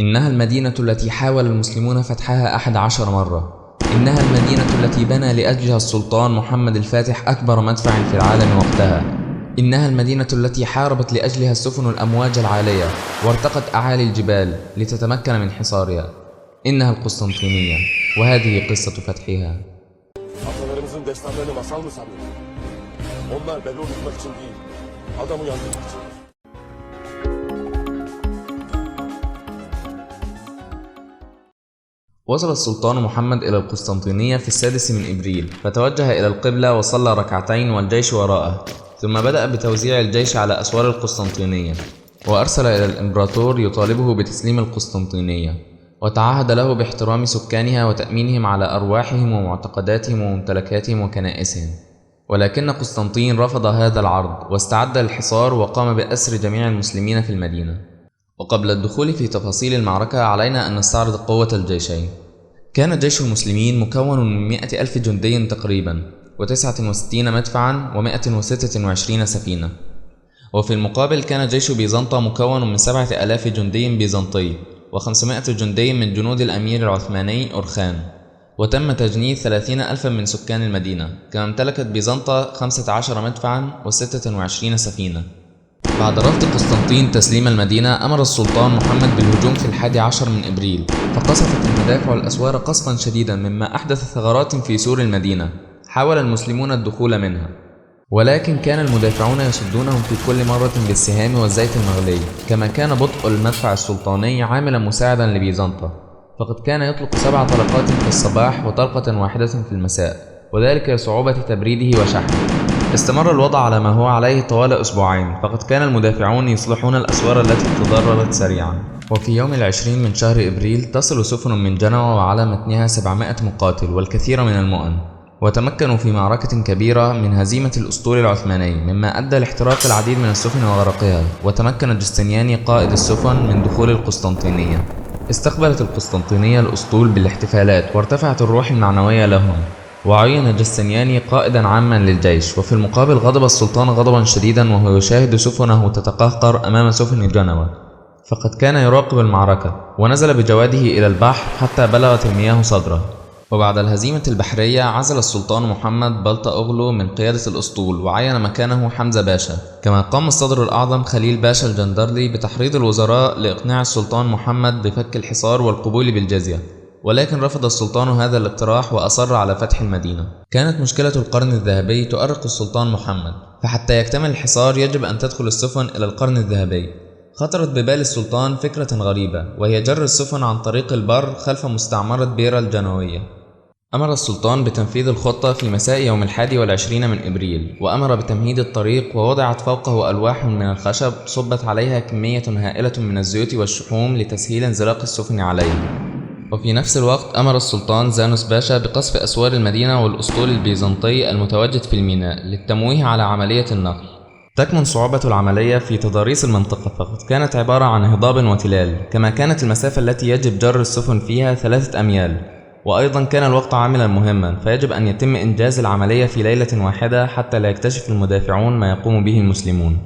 إنها المدينة التي حاول المسلمون فتحها 11 مرة. إنها المدينة التي بنى لأجلها السلطان محمد الفاتح أكبر مدفع في العالم وقتها. إنها المدينة التي حاربت لأجلها السفن الأمواج العالية وارتقت أعالي الجبال لتتمكن من حصارها. إنها القسطنطينية، وهذه قصة فتحها. Atalarımızın destanlarını masal mı sanıyorsun? Onlar Belur yıkmak için değil, adamı yandırmak için. وصل السلطان محمد إلى القسطنطينية في 6 من إبريل، فتوجه إلى القبلة وصلى ركعتين والجيش وراءه، ثم بدأ بتوزيع الجيش على أسوار القسطنطينية، وأرسل إلى الإمبراطور يطالبه بتسليم القسطنطينية، وتعهد له باحترام سكانها وتأمينهم على أرواحهم ومعتقداتهم وممتلكاتهم وكنائسهم. ولكن قسطنطين رفض هذا العرض واستعد للحصار وقام بأسر جميع المسلمين في المدينة. وقبل الدخول في تفاصيل المعركة علينا أن نستعرض قوة الجيشين. كان جيش المسلمين مكون من 100,000 جندي تقريبا، و69 مدفعا و126 سفينة. وفي المقابل كان جيش بيزنطة مكون من 7,000 جندي بيزنطي و500 جندي من جنود الأمير العثماني أورخان. وتم تجنيد 30,000 من سكان المدينة، كما امتلكت بيزنطة 15 مدفعا و26 سفينة. بعد رفض قسطنطين تسليم المدينة، أمر السلطان محمد بالهجوم في 11 من إبريل، فقصفت المدافع الأسوار قصفا شديدا مما أحدث ثغرات في سور المدينة. حاول المسلمون الدخول منها، ولكن كان المدافعون يصدونهم في كل مرة بالسهام والزيت المغلي. كما كان بطء المدفع السلطاني عاملا مساعدا لبيزنطة، فقد كان يطلق 7 طلقات في الصباح وطلقة واحدة في المساء، وذلك لصعوبة تبريده وشحنه. استمر الوضع على ما هو عليه طوال أسبوعين، فقد كان المدافعون يصلحون الأسوار التي تضررت سريعا. وفي يوم 20 من شهر إبريل تصل سفن من جنوة وعلى متنها 700 مقاتل والكثير من المؤن، وتمكنوا في معركة كبيرة من هزيمة الأسطول العثماني، مما أدى لاحتراق العديد من السفن وغرقها. وتمكن جستنياني قائد السفن من دخول القسطنطينية. استقبلت القسطنطينية الأسطول بالاحتفالات وارتفعت الروح المعنوية لهم، وعين جستنياني قائدا عاما للجيش. وفي المقابل غضب السلطان غضبا شديدا وهو يشاهد سفنه تتقهقر أمام سفن جنوة، فقد كان يراقب المعركة، ونزل بجواده إلى البحر حتى بلغت المياه صدره. وبعد الهزيمة البحرية عزل السلطان محمد بلطة أغلو من قيادة الأسطول، وعين مكانه حمزة باشا. كما قام الصدر الأعظم خليل باشا الجندرلي بتحريض الوزراء لإقناع السلطان محمد بفك الحصار والقبول بالجزية، ولكن رفض السلطان هذا الاقتراح وأصر على فتح المدينة. كانت مشكلة القرن الذهبي تؤرق السلطان محمد، فحتى يكتمل الحصار يجب أن تدخل السفن إلى القرن الذهبي. خطرت ببال السلطان فكرة غريبة، وهي جر السفن عن طريق البر خلف مستعمرة بيرا الجنوية. أمر السلطان بتنفيذ الخطة في مساء يوم 21 من إبريل، وأمر بتمهيد الطريق، ووضعت فوقه ألواح من الخشب صبت عليها كمية هائلة من الزيوت والشحوم لتسهيل انزلاق السفن عليها. وفي نفس الوقت أمر السلطان زانوس باشا بقصف أسوار المدينة والأسطول البيزنطي المتواجد في الميناء للتمويه على عملية النقل. تكمن صعوبة العملية في تضاريس المنطقة، فقد كانت عبارة عن هضاب وتلال، كما كانت المسافة التي يجب جر السفن فيها 3 أميال. وأيضا كان الوقت عاملا مهما، فيجب أن يتم إنجاز العملية في ليلة واحدة حتى لا يكتشف المدافعون ما يقوم به المسلمون.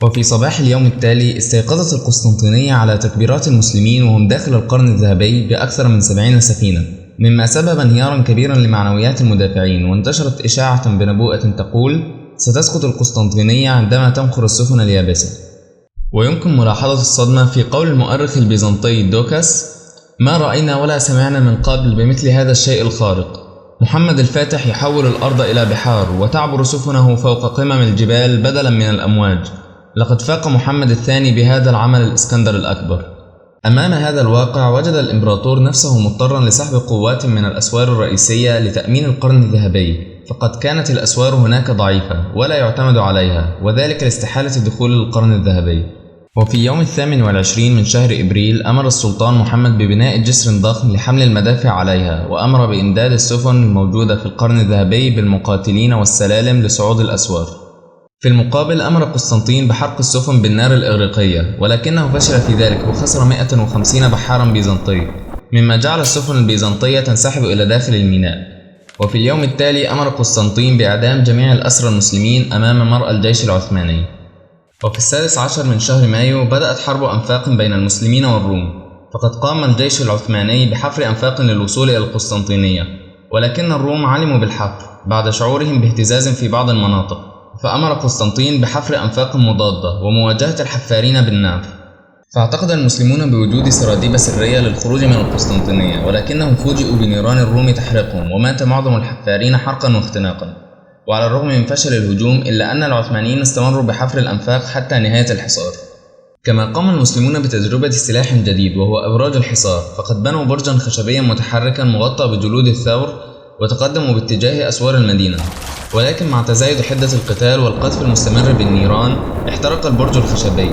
وفي صباح اليوم التالي استيقظت القسطنطينية على تكبيرات المسلمين وهم داخل القرن الذهبي بأكثر من 70 سفينة، مما سبب انهيارا كبيرا لمعنويات المدافعين. وانتشرت إشاعة بنبوءة تقول ستسقط القسطنطينية عندما تمخر السفن اليابسة. ويمكن ملاحظة الصدمة في قول المؤرخ البيزنطي دوكاس: ما رأينا ولا سمعنا من قبل بمثل هذا الشيء الخارق. محمد الفاتح يحول الأرض إلى بحار، وتعبر سفنه فوق قمم الجبال بدلا من الأمواج. لقد فاق محمد الثاني بهذا العمل الإسكندر الأكبر. أمام هذا الواقع وجد الإمبراطور نفسه مضطرا لسحب قوات من الأسوار الرئيسية لتأمين القرن الذهبي، فقد كانت الأسوار هناك ضعيفة ولا يعتمد عليها، وذلك لاستحالة الدخول للقرن الذهبي. وفي يوم 28 من شهر إبريل أمر السلطان محمد ببناء جسر ضخم لحمل المدافع عليها، وأمر بإمداد السفن الموجودة في القرن الذهبي بالمقاتلين والسلالم لصعود الأسوار. في المقابل أمر قسطنطين بحرق السفن بالنار الإغريقية، ولكنه فشل في ذلك وخسر 150 بحارا بيزنطي، مما جعل السفن البيزنطية تنسحب إلى داخل الميناء. وفي اليوم التالي أمر قسطنطين بإعدام جميع الأسرى المسلمين أمام مرأى الجيش العثماني. وفي 16 من شهر مايو بدأت حرب أنفاق بين المسلمين والروم، فقد قام الجيش العثماني بحفر أنفاق للوصول إلى القسطنطينية، ولكن الروم علموا بالحفر بعد شعورهم باهتزاز في بعض المناطق، فأمر قسطنطين بحفر أنفاق مضادة ومواجهة الحفارين بالنار. فاعتقد المسلمون بوجود سراديب سرية للخروج من القسطنطينية، ولكنهم فوجئوا بنيران الروم تحرقهم، ومات معظم الحفارين حرقا واختناقا. وعلى الرغم من فشل الهجوم إلا أن العثمانيين استمروا بحفر الأنفاق حتى نهاية الحصار. كما قام المسلمون بتجربة سلاح جديد وهو أبراج الحصار، فقد بنوا برجا خشبيا متحركا مغطى بجلود الثور وتقدموا باتجاه أسوار المدينة، ولكن مع تزايد حدة القتال والقذف المستمر بالنيران احترق البرج الخشبي.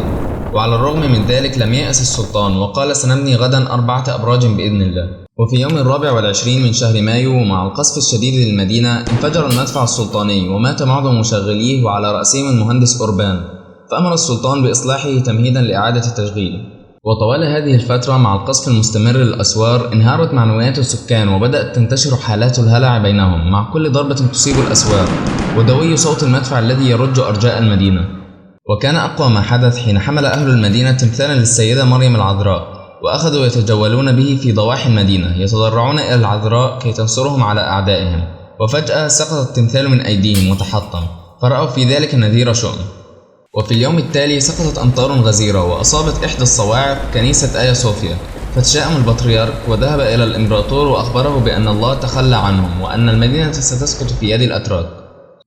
وعلى الرغم من ذلك لم ييأس السلطان وقال سنبني غدا 4 أبراج بإذن الله. وفي يوم 24 من شهر مايو ومع القصف الشديد للمدينة انفجر المدفع السلطاني ومات معظم مشغليه وعلى رأسهم المهندس أوربان، فأمر السلطان بإصلاحه تمهيدا لإعادة تشغيله. وطوال هذه الفترة مع القصف المستمر للأسوار انهارت معنويات السكان وبدأت تنتشر حالات الهلع بينهم مع كل ضربة تصيب الأسوار ودوي صوت المدفع الذي يرج أرجاء المدينة. وكان أقوى ما حدث حين حمل أهل المدينة تمثالا للسيدة مريم العذراء وأخذوا يتجولون به في ضواحي المدينة يتضرعون إلى العذراء كي تنصرهم على أعدائهم، وفجأة سقط التمثال من أيديهم وتحطم، فرأوا في ذلك نذير شؤم. وفي اليوم التالي سقطت أمطار غزيرة وأصابت إحدى الصواعق كنيسة آيا صوفيا، فتشاءم البطريرك وذهب إلى الإمبراطور وأخبره بأن الله تخلى عنهم وأن المدينة ستسقط في يد الأتراك.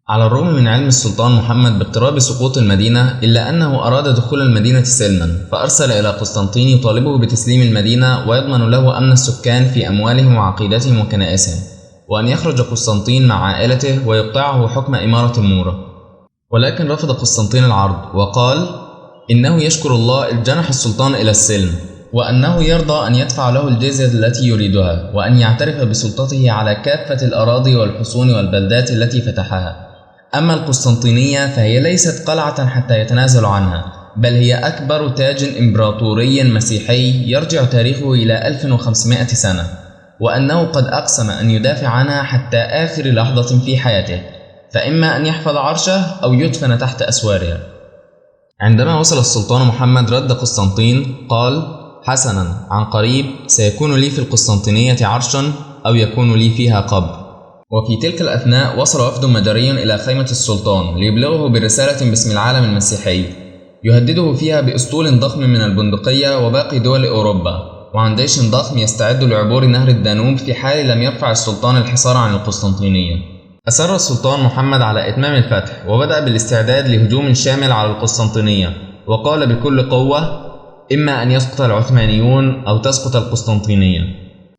على الرغم من علم السلطان محمد باقتراب سقوط المدينة إلا أنه أراد دخول المدينة سلما، فأرسل إلى قسطنطين يطالبه بتسليم المدينة ويضمن له أمن السكان في أموالهم وعقيدتهم وكنائسهم، وأن يخرج قسطنطين مع عائلته ويقطعه حكم إمارة المورة. ولكن رفض قسطنطين العرض وقال إنه يشكر الله إذ جنح السلطان إلى السلم، وأنه يرضى أن يدفع له الجزية التي يريدها، وأن يعترف بسلطته على كافة الأراضي والحصون والبلدات التي فتحها. أما القسطنطينية فهي ليست قلعة حتى يتنازل عنها، بل هي أكبر تاج إمبراطوري مسيحي يرجع تاريخه إلى 1500 سنة، وأنه قد أقسم أن يدافع عنها حتى آخر لحظة في حياته، فإما أن يحفظ عرشه أو يدفن تحت أسوارها. عندما وصل السلطان محمد رد قسطنطين قال: حسنا، عن قريب سيكون لي في القسطنطينية عرش أو يكون لي فيها قبر. وفي تلك الأثناء وصل وفد مجري إلى خيمة السلطان ليبلغه برسالة باسم العالم المسيحي يهدده فيها بأسطول ضخم من البندقية وباقي دول أوروبا، وعن جيش ضخم يستعد لعبور نهر الدانوب في حال لم يرفع السلطان الحصار عن القسطنطينية. أصر السلطان محمد على إتمام الفتح وبدأ بالاستعداد لهجوم شامل على القسطنطينية، وقال بكل قوة: إما أن يسقط العثمانيون أو تسقط القسطنطينية.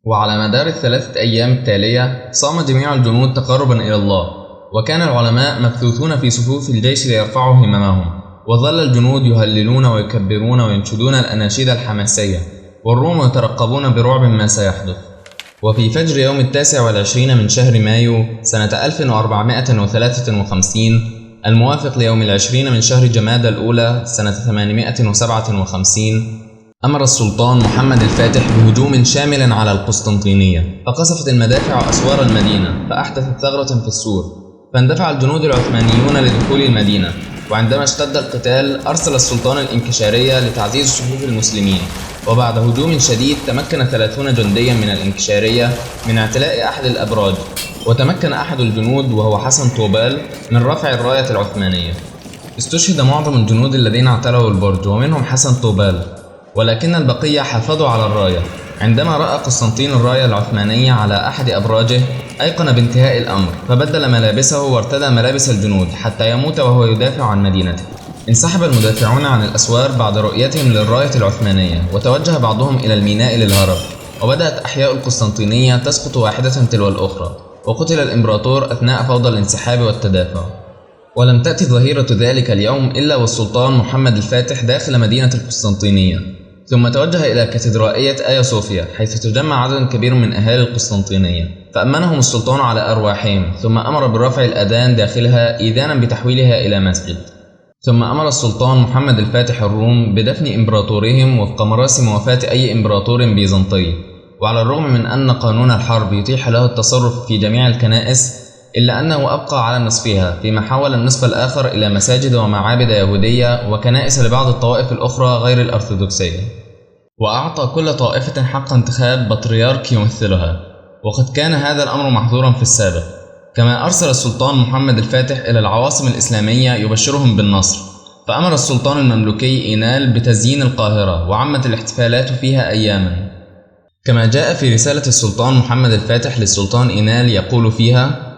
وعلى مدار ال3 أيام التالية صام جميع الجنود تقربا إلى الله، وكان العلماء مبثوثون في صفوف الجيش ليرفعوا هممهم، وظل الجنود يهللون ويكبرون وينشدون الأناشيد الحماسية، والروم يترقبون برعب ما سيحدث. وفي فجر يوم 29 من شهر مايو سنة 1453 الموافق ليوم 20 من شهر جمادى الأولى سنة 857 أمر السلطان محمد الفاتح بهجوم شامل على القسطنطينية، فقصفت المدافع أسوار المدينة فأحدثت ثغرة في السور، فاندفع الجنود العثمانيون لدخول المدينة. وعندما اشتد القتال أرسل السلطان الإنكشارية لتعزيز صفوف المسلمين، وبعد هجوم شديد تمكن 30 جنديا من الإنكشارية من اعتلاء أحد الأبراج، وتمكن أحد الجنود وهو حسن طوبال من رفع الراية العثمانية. استشهد معظم الجنود الذين اعتلوا البرج ومنهم حسن طوبال، ولكن البقية حافظوا على الراية. عندما رأى قسطنطين الراية العثمانية على أحد أبراجه أيقن بانتهاء الأمر، فبدل ملابسه وارتدى ملابس الجنود حتى يموت وهو يدافع عن مدينته. انسحب المدافعون عن الأسوار بعد رؤيتهم للراية العثمانية، وتوجه بعضهم إلى الميناء للهرب، وبدأت أحياء القسطنطينية تسقط واحدة تلو الأخرى، وقتل الإمبراطور أثناء فوضى الانسحاب والتدافع. ولم تأتي ظهيرة ذلك اليوم إلا والسلطان محمد الفاتح داخل مدينة القسطنطينية، ثم توجه إلى كاتدرائية آيا صوفيا حيث تجمع عدد كبير من أهالي القسطنطينية، فأمنهم السلطان على أرواحهم، ثم أمر برفع الأذان داخلها إذانا بتحويلها إلى مسجد. ثم أمر السلطان محمد الفاتح الروم بدفن إمبراطورهم وفق مراسم وفاة أي إمبراطور بيزنطي. وعلى الرغم من أن قانون الحرب يتيح له التصرف في جميع الكنائس إلا أنه أبقى على نصفها، فيما حول النصف الآخر إلى مساجد ومعابد يهودية وكنائس لبعض الطوائف الأخرى غير الأرثوذكسية. وأعطى كل طائفة حق انتخاب بطريرك يمثلها، وقد كان هذا الأمر محظورا في السابق. كما أرسل السلطان محمد الفاتح إلى العواصم الإسلامية يبشرهم بالنصر، فأمر السلطان المملوكي إينال بتزيين القاهرة وعمت الاحتفالات فيها أياما. كما جاء في رسالة السلطان محمد الفاتح للسلطان إينال يقول فيها: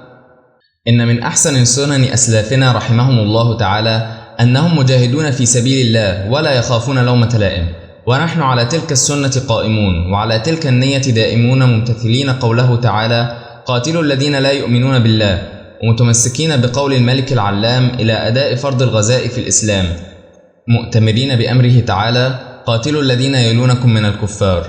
إن من أحسن سنن أسلافنا رحمهم الله تعالى أنهم مجاهدون في سبيل الله ولا يخافون لومة لائم، ونحن على تلك السنة قائمون، وعلى تلك النية دائمون، ممتثلين قوله تعالى: قاتلوا الذين لا يؤمنون بالله، ومتمسكين بقول الملك العلام إلى أداء فرض الغزاء في الإسلام، مؤتمرين بأمره تعالى: قاتلوا الذين يلونكم من الكفار.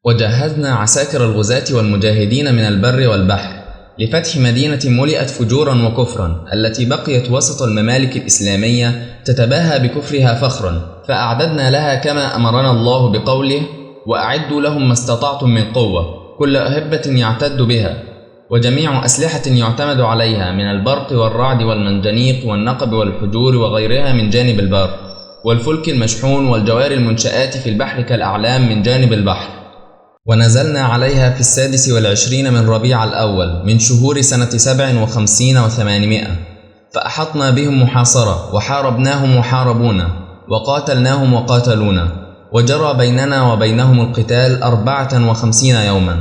وجهزنا عساكر الغزاة والمجاهدين من البر والبحر لفتح مدينة ملئت فجورا وكفرا، التي بقيت وسط الممالك الإسلامية تتباهى بكفرها فخرا، فأعددنا لها كما أمرنا الله بقوله: وأعدوا لهم ما استطعتم من قوة، كل أهبة يعتد بها، وجميع أسلحة يعتمد عليها من البرق والرعد والمنجنيق والنقب والحجور وغيرها من جانب البر، والفلك المشحون والجوار المنشآت في البحر كالأعلام من جانب البحر. ونزلنا عليها في 26 من ربيع الأول من شهور سنة 57 و800، فأحطنا بهم محاصرة، وحاربناهم وحاربونا، وقاتلناهم وقاتلونا، وجرى بيننا وبينهم القتال 54 يوما.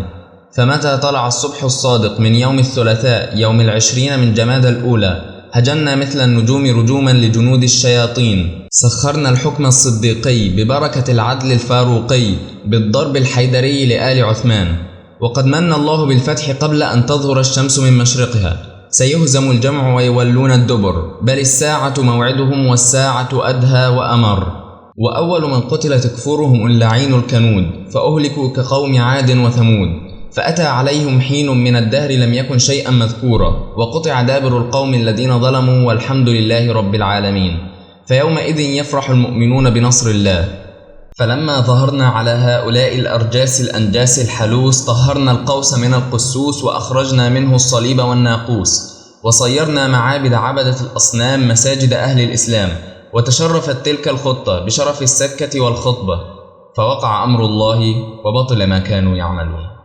فمتى طلع الصبح الصادق من يوم الثلاثاء يوم 20 من جماد الأولى، هجنا مثل النجوم رجوما لجنود الشياطين، سخرنا الحكم الصديقي ببركة العدل الفاروقي بالضرب الحيدري لآل عثمان. وقد من الله بالفتح قبل أن تظهر الشمس من مشرقها، سيهزم الجمع ويولون الدبر، بل الساعة موعدهم والساعة أدهى وأمر. وأول من قتل تكفرهم اللعين الكنود، فأهلكوا كقوم عاد وثمود، فأتى عليهم حين من الدهر لم يكن شيئا مذكورا، وقطع دابر القوم الذين ظلموا، والحمد لله رب العالمين. فيومئذ يفرح المؤمنون بنصر الله. فلما ظهرنا على هؤلاء الأرجاس الأنجاس الحلوس، طهرنا القوس من القسوس، وأخرجنا منه الصليب والناقوس، وصيرنا معابد عبدة الأصنام مساجد أهل الإسلام، وتشرفت تلك الخطة بشرف السكة والخطبة، فوقع أمر الله وبطل ما كانوا يعملون.